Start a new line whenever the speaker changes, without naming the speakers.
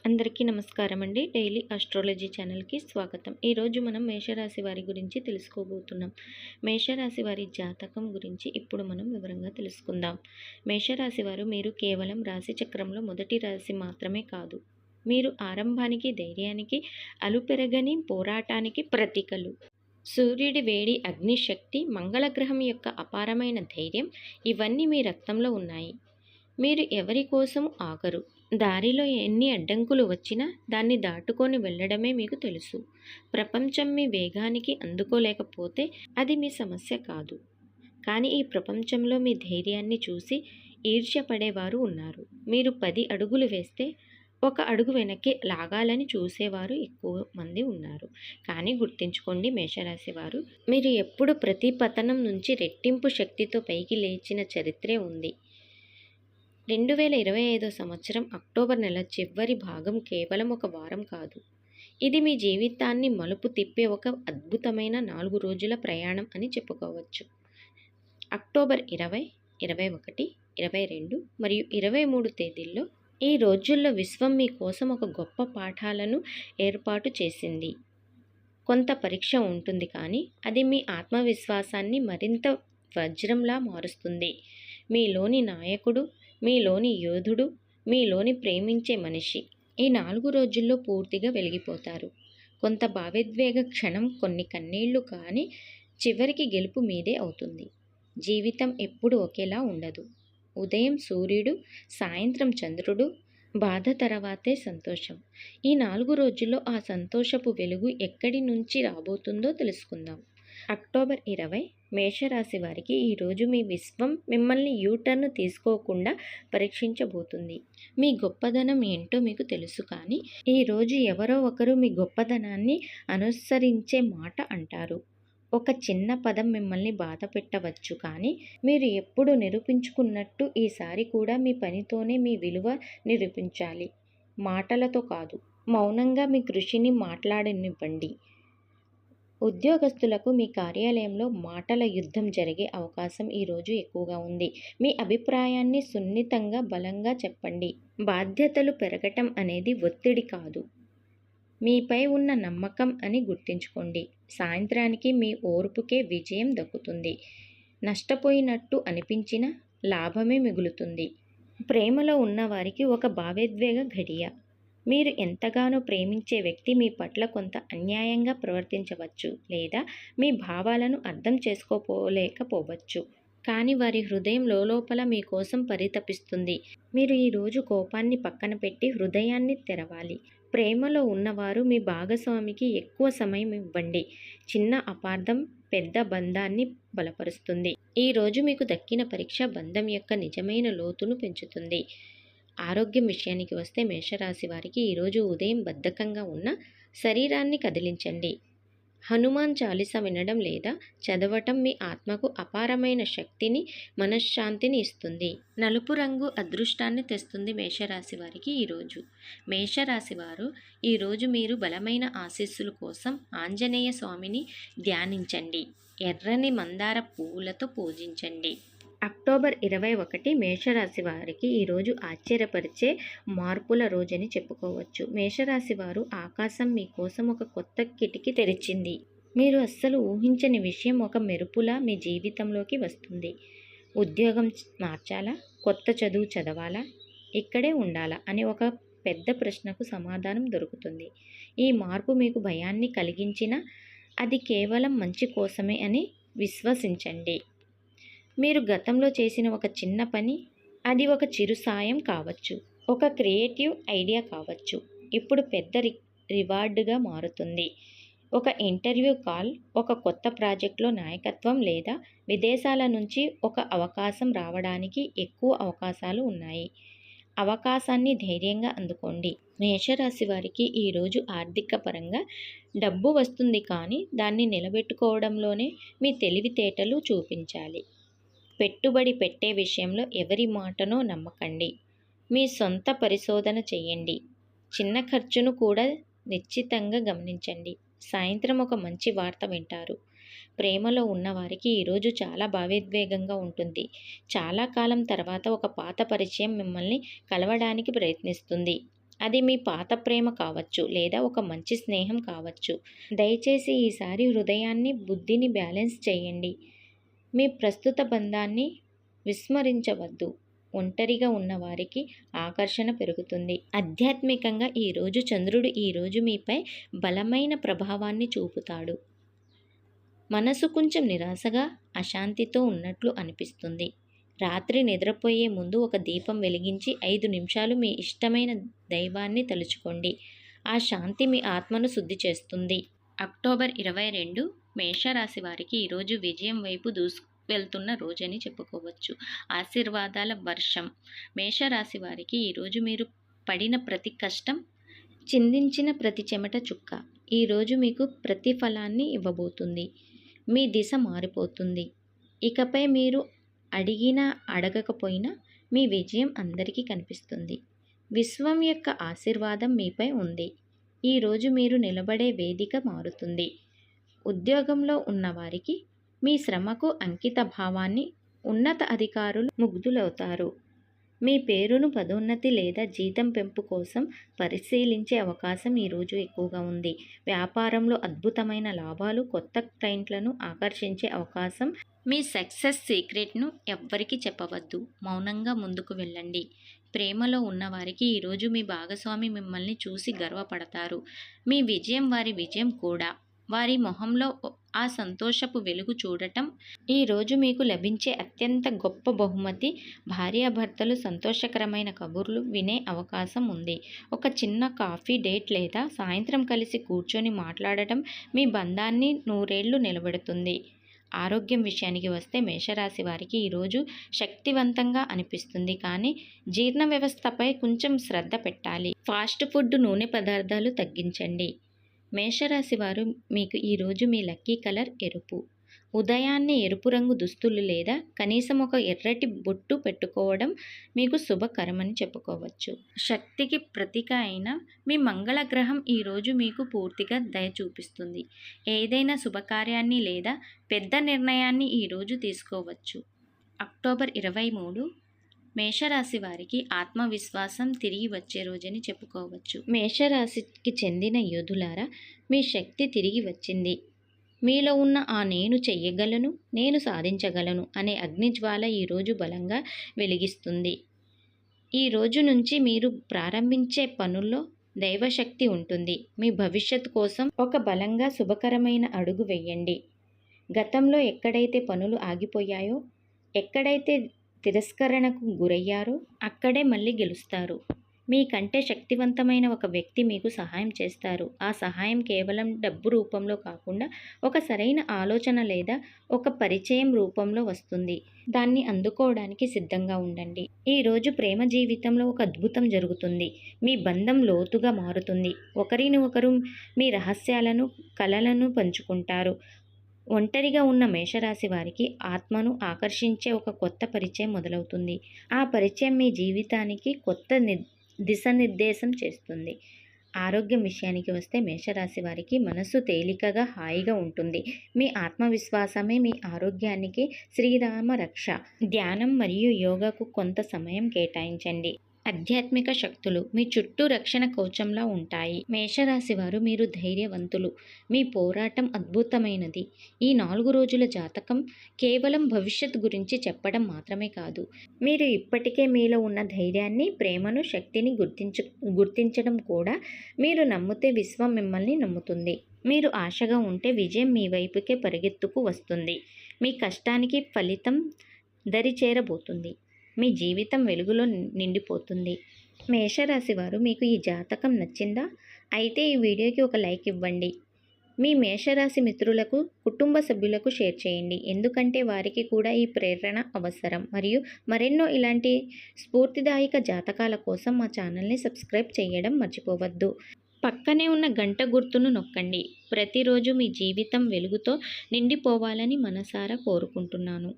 అందరికీ నమస్కారం అండి. డైలీ ఆస్ట్రాలజీ ఛానల్కి స్వాగతం. ఈరోజు మనం మేషరాశి వారి గురించి తెలుసుకోబోతున్నాం. మేషరాశి వారి జాతకం గురించి ఇప్పుడు మనం వివరంగా తెలుసుకుందాం. మేషరాశి వారు మీరు కేవలం రాశి చక్రంలో మొదటి రాశి మాత్రమే కాదు, మీరు ఆరంభానికి, ధైర్యానికి, అలుపెరగని పోరాటానికి ప్రతీకలు. సూర్యుడి వేడి, అగ్నిశక్తి, మంగళగ్రహం యొక్క అపారమైన ధైర్యం, ఇవన్నీ మీ రక్తంలో ఉన్నాయి. మీరు ఎవరి కోసం ఆగరు. దారిలో ఎన్ని అడ్డంకులు వచ్చినా దాన్ని దాటుకొని వెళ్ళడమే మీకు తెలుసు. ప్రపంచం మీ వేగానికి అందుకోలేకపోతే అది మీ సమస్య కాదు. కానీ ఈ ప్రపంచంలో మీ ధైర్యాన్ని చూసి ఈర్ష్యపడేవారు ఉన్నారు. మీరు 10 అడుగులు వేస్తే 1 అడుగు వెనక్కి లాగాలని చూసేవారు ఎక్కువ మంది ఉన్నారు. కానీ గుర్తుంచుకోండి మేషరాశి వారు, మీరు ఎప్పుడు ప్రతి పతనం నుంచి రెట్టింపు శక్తితో పైకి లేచిన చరిత్రే ఉంది. 2025 సంవత్సరం అక్టోబర్ నెల చివరి భాగం కేవలం ఒక వారం కాదు. ఇది మీ జీవితాన్ని మలుపు తిప్పే ఒక అద్భుతమైన 4 రోజుల ప్రయాణం అని చెప్పుకోవచ్చు. అక్టోబర్ 20, 21, 22 మరియు 23 తేదీల్లో ఈ రోజుల్లో విశ్వం మీ కోసం ఒక గొప్ప పాఠాలను ఏర్పాటు చేసింది. కొంత పరీక్ష ఉంటుంది, కానీ అది మీ ఆత్మవిశ్వాసాన్ని మరింత వజ్రంలా మారుస్తుంది. మీలోని నాయకుడు, మీలోని యోధుడు, మీలోని ప్రేమించే మనిషి ఈ 4 రోజుల్లో పూర్తిగా వెలిగిపోతారు. కొంత భావోద్వేగ క్షణం, కొన్ని కన్నీళ్లు, కానీ చివరికి గెలుపు మీదే అవుతుంది. జీవితం ఎప్పుడు ఒకేలా ఉండదు. ఉదయం సూర్యుడు, సాయంత్రం చంద్రుడు, బాధ తర్వాతే సంతోషం. ఈ 4 రోజుల్లో ఆ సంతోషపు వెలుగు ఎక్కడి నుంచి రాబోతుందో తెలుసుకుందాం. అక్టోబర్ 20 మేషరాశి వారికి ఈరోజు మీ విశ్వం మిమ్మల్ని యూటర్న్ తీసుకోకుండా పరీక్షించబోతుంది. మీ గొప్పదనం ఏంటో మీకు తెలుసు, కానీ ఈరోజు ఎవరో ఒకరు మీ గొప్పదనాన్ని అనుసరించే మాట అంటారు. ఒక చిన్న పదం మిమ్మల్ని బాధ పెట్టవచ్చు, కానీ మీరు ఎప్పుడు నిరూపించుకున్నట్టు ఈసారి కూడా మీ పనితోనే మీ విలువ నిరూపించాలి. మాటలతో కాదు, మౌనంగా మీ కృషిని మాట్లాడనివ్వండి. ఉద్యోగస్తులకు మీ కార్యాలయంలో మాటల యుద్ధం జరిగే అవకాశం ఈరోజు ఎక్కువగా ఉంది. మీ అభిప్రాయాన్ని సున్నితంగా, బలంగా చెప్పండి. బాధ్యతలు పెరగటం అనేది ఒత్తిడి కాదు, మీపై ఉన్న నమ్మకం అని గుర్తుంచుకోండి. సాయంత్రానికి మీ ఓర్పుకే విజయం దక్కుతుంది. నష్టపోయినట్టు అనిపించిన లాభమే మిగులుతుంది. ప్రేమలో ఉన్నవారికి ఒక భావోద్వేగ ఘడియ. మీరు ఎంతగానో ప్రేమించే వ్యక్తి మీ పట్ల కొంత అన్యాయంగా ప్రవర్తించవచ్చు, లేదా మీ భావాలను అర్థం చేసుకోలేకపోవచ్చు. కానీ వారి హృదయం లోపల మీకోసం పరితపిస్తుంది. మీరు ఈరోజు కోపాన్ని పక్కన పెట్టి హృదయాన్ని తెరవాలి. ప్రేమలో ఉన్నవారు మీ భాగస్వామికి ఎక్కువ సమయం ఇవ్వండి. చిన్న అపార్థం పెద్ద బంధాన్ని బలపరుస్తుంది. ఈరోజు మీకు దక్కిన పరీక్ష బంధం యొక్క నిజమైన లోతును పెంచుతుంది. ఆరోగ్యం విషయానికి వస్తే మేషరాశి వారికి ఈరోజు ఉదయం బద్ధకంగా ఉన్న శరీరాన్ని కదిలించండి. హనుమాన్ చాలీసా వినడం లేదా చదవటం మీ ఆత్మకు అపారమైన శక్తిని, మనశ్శాంతిని ఇస్తుంది. నలుపు రంగు అదృష్టాన్ని తెస్తుంది మేషరాశి వారికి ఈరోజు. మేషరాశి వారు ఈరోజు మీరు బలమైన ఆశీస్సుల కోసం ఆంజనేయ స్వామిని ధ్యానించండి. ఎర్రని మందార పువ్వులతో పూజించండి. అక్టోబర్ 21 మేషరాశి వారికి ఈరోజు ఆశ్చర్యపరిచే మార్పుల రోజని చెప్పుకోవచ్చు. మేషరాశి వారు ఆకాశం మీకోసం ఒక కొత్త కిటికీ తెరిచింది. మీరు అస్సలు ఊహించని విషయం ఒక మెరుపులా మీ జీవితంలోకి వస్తుంది. ఉద్యోగం మార్చాలా, కొత్త చదువు చదవాలా, ఇక్కడే ఉండాలా అనే ఒక పెద్ద ప్రశ్నకు సమాధానం దొరుకుతుంది. ఈ మార్పు మీకు భయాన్ని కలిగించినా అది కేవలం మంచి కోసమే అని విశ్వసించండి. మీరు గతంలో చేసిన ఒక చిన్న పని, అది ఒక చిరు సాయం కావచ్చు, ఒక క్రియేటివ్ ఐడియా కావచ్చు, ఇప్పుడు పెద్ద రివార్డుగా మారుతుంది. ఒక ఇంటర్వ్యూ కాల్, ఒక కొత్త ప్రాజెక్టులో నాయకత్వం, లేదా విదేశాల నుంచి ఒక అవకాశం రావడానికి ఎక్కువ అవకాశాలు ఉన్నాయి. అవకాశాన్ని ధైర్యంగా అందుకోండి. మేషరాశి వారికి ఈరోజు ఆర్థిక పరంగా డబ్బు వస్తుంది, కానీ దాన్ని నిలబెట్టుకోవడంలోనే మీ తెలివితేటలు చూపించాలి. పెట్టుబడి పెట్టే విషయంలో ఎవరి మాటనో నమ్మకండి. మీ సొంత పరిశోధన చేయండి. చిన్న ఖర్చును కూడా నిశ్చితంగా గమనించండి. సాయంత్రం ఒక మంచి వార్త వింటారు. ప్రేమలో ఉన్నవారికి ఈరోజు చాలా భావోద్వేగంగా ఉంటుంది. చాలా కాలం తర్వాత ఒక పాత పరిచయం మిమ్మల్ని కలవడానికి ప్రయత్నిస్తుంది. అది మీ పాత ప్రేమ కావచ్చు లేదా ఒక మంచి స్నేహం కావచ్చు. దయచేసి ఈసారి హృదయాన్ని, బుద్ధిని బ్యాలెన్స్ చేయండి. మీ ప్రస్తుత బంధాన్ని విస్మరించవద్దు. ఒంటరిగా ఉన్నవారికి ఆకర్షణ పెరుగుతుంది. ఆధ్యాత్మికంగా ఈరోజు చంద్రుడు ఈరోజు మీపై బలమైన ప్రభావాన్ని చూపుతాడు. మనసు కొంచెం నిరాశగా, అశాంతితో ఉన్నట్లు అనిపిస్తుంది. రాత్రి నిద్రపోయే ముందు ఒక దీపం వెలిగించి 5 నిమిషాలు మీ ఇష్టమైన దైవాన్ని తలుచుకోండి. ఆ శాంతి మీ ఆత్మను శుద్ధి చేస్తుంది. అక్టోబర్ 22 మేషరాశి వారికి ఈరోజు విజయం వైపు వెళ్తున్న రోజని చెప్పుకోవచ్చు. ఆశీర్వాదాల వర్షం. మేషరాశి వారికి ఈరోజు మీరు పడిన ప్రతి కష్టం, చిందించిన ప్రతి చెమట చుక్క ఈరోజు మీకు ప్రతిఫలాన్ని ఇవ్వబోతుంది. మీ దిశ మారిపోతుంది. ఇకపై మీరు అడిగినా అడగకపోయినా మీ విజయం అందరికీ కనిపిస్తుంది. విశ్వం యొక్క ఆశీర్వాదం మీపై ఉంది. ఈరోజు మీరు నిలబడే వేదిక మారుతుంది. ఉద్యోగంలో ఉన్నవారికి మీ శ్రమకు అంకిత భావాన్ని ఉన్నత అధికారులు ముగ్ధులవుతారు. మీ పేరును పదోన్నతి లేదా జీతం పెంపు కోసం పరిశీలించే అవకాశం ఈరోజు ఎక్కువగా ఉంది. వ్యాపారంలో అద్భుతమైన లాభాలు, కొత్త క్లయింట్లను ఆకర్షించే అవకాశం. మీ సక్సెస్ సీక్రెట్ను ఎవ్వరికీ చెప్పవద్దు. మౌనంగా ముందుకు వెళ్ళండి. ప్రేమలో ఉన్నవారికి ఈరోజు మీ భాగస్వామి మిమ్మల్ని చూసి గర్వపడతారు. మీ విజయం వారి విజయం కూడా. వారి మొహంలో ఆ సంతోషపు వెలుగు చూడటం ఈరోజు మీకు లభించే అత్యంత గొప్ప బహుమతి. భార్యాభర్తలు సంతోషకరమైన కబుర్లు వినే అవకాశం ఉంది. ఒక చిన్న కాఫీ డేట్ లేదా సాయంత్రం కలిసి కూర్చొని మాట్లాడటం మీ బంధాన్ని 100 ఏళ్లు నిలబెడుతుంది. ఆరోగ్యం విషయానికి వస్తే మేషరాశి వారికి ఈరోజు శక్తివంతంగా అనిపిస్తుంది, కానీ జీర్ణ వ్యవస్థపై కొంచెం శ్రద్ధ పెట్టాలి. ఫాస్ట్ ఫుడ్, నూనె పదార్థాలు తగ్గించండి. మేషరాశి వారు మీకు ఈరోజు మీ లక్కీ కలర్ ఎరుపు. ఉదయాన్నే ఎరుపు రంగు దుస్తులు లేదా కనీసం ఒక ఎర్రటి బొట్టు పెట్టుకోవడం మీకు శుభకరమని చెప్పుకోవచ్చు. శక్తికి ప్రతీక అయిన మీ మంగళ గ్రహం ఈరోజు మీకు పూర్తిగా దయ చూపిస్తుంది. ఏదైనా శుభకార్యాన్ని లేదా పెద్ద నిర్ణయాన్ని ఈరోజు తీసుకోవచ్చు. అక్టోబర్ 23 మేషరాశి వారికి ఆత్మవిశ్వాసం తిరిగి వచ్చే రోజని చెప్పుకోవచ్చు. మేషరాశికి చెందిన యోధులారా, మీ శక్తి తిరిగి వచ్చింది. మీలో ఉన్న ఆ నేను చెయ్యగలను, నేను సాధించగలను అనే అగ్నిజ్వాల ఈరోజు బలంగా వెలిగిస్తుంది. ఈ రోజు నుంచి మీరు ప్రారంభించే పనుల్లో దైవశక్తి ఉంటుంది. మీ భవిష్యత్తు కోసం ఒక బలంగా శుభకరమైన అడుగు వేయండి. గతంలో ఎక్కడైతే పనులు ఆగిపోయాయో, ఎక్కడైతే తిరస్కరణకు గురయ్యారో అక్కడే మళ్ళీ గెలుస్తారు. మీకంటే శక్తివంతమైన ఒక వ్యక్తి మీకు సహాయం చేస్తారు. ఆ సహాయం కేవలం డబ్బు రూపంలో కాకుండా ఒక సరైన ఆలోచన లేదా ఒక పరిచయం రూపంలో వస్తుంది. దాన్ని అందుకోవడానికి సిద్ధంగా ఉండండి. ఈరోజు ప్రేమ జీవితంలో ఒక అద్భుతం జరుగుతుంది. మీ బంధం లోతుగా మారుతుంది. ఒకరిని ఒకరు మీ రహస్యాలను, కలలను పంచుకుంటారు. ఒంటరిగా ఉన్న మేషరాశి వారికి ఆత్మను ఆకర్షించే ఒక కొత్త పరిచయం మొదలవుతుంది. ఆ పరిచయం మీ జీవితానికి కొత్త దిశానిర్దేశం చేస్తుంది. ఆరోగ్యం విషయానికి వస్తే మేషరాశి వారికి మనసు తేలికగా, హాయిగా ఉంటుంది. మీ ఆత్మవిశ్వాసమే మీ ఆరోగ్యానికి శ్రీరామ రక్ష. ధ్యానం మరియు యోగాకు కొంత సమయం కేటాయించండి. ఆధ్యాత్మిక శక్తులు మీ చుట్టూ రక్షణ కవచంలా ఉంటాయి. మేషరాశి వారు, మీరు ధైర్యవంతులు. మీ పోరాటం అద్భుతమైనది. ఈ 4 రోజుల జాతకం కేవలం భవిష్యత్తు గురించి చెప్పడం మాత్రమే కాదు, మీరు ఇప్పటికే మీలో ఉన్న ధైర్యాన్ని, ప్రేమను, శక్తిని గుర్తించడం కూడా. మీరు నమ్మితే విశ్వం మిమ్మల్ని నమ్ముతుంది. మీరు ఆశగా ఉంటే విజయం మీ వైపుకే పరిగెత్తుకు వస్తుంది. మీ కష్టానికి ఫలితం దరి చేరబోతుంది. మీ జీవితం వెలుగులో నిండిపోతుంది. మేషరాశి వారు, మీకు ఈ జాతకం నచ్చిందా? అయితే ఈ వీడియోకి ఒక లైక్ ఇవ్వండి. మీ మేషరాశి మిత్రులకు, కుటుంబ సభ్యులకు షేర్ చేయండి, ఎందుకంటే వారికి కూడా ఈ ప్రేరణ అవసరం. మరియు మరెన్నో ఇలాంటి స్ఫూర్తిదాయక జాతకాల కోసం మా ఛానల్ని సబ్స్క్రైబ్ చేయడం మర్చిపోవద్దు. పక్కనే ఉన్న గంట గుర్తును నొక్కండి. ప్రతిరోజు మీ జీవితం వెలుగుతో నిండిపోవాలని మనసారా కోరుకుంటున్నాను.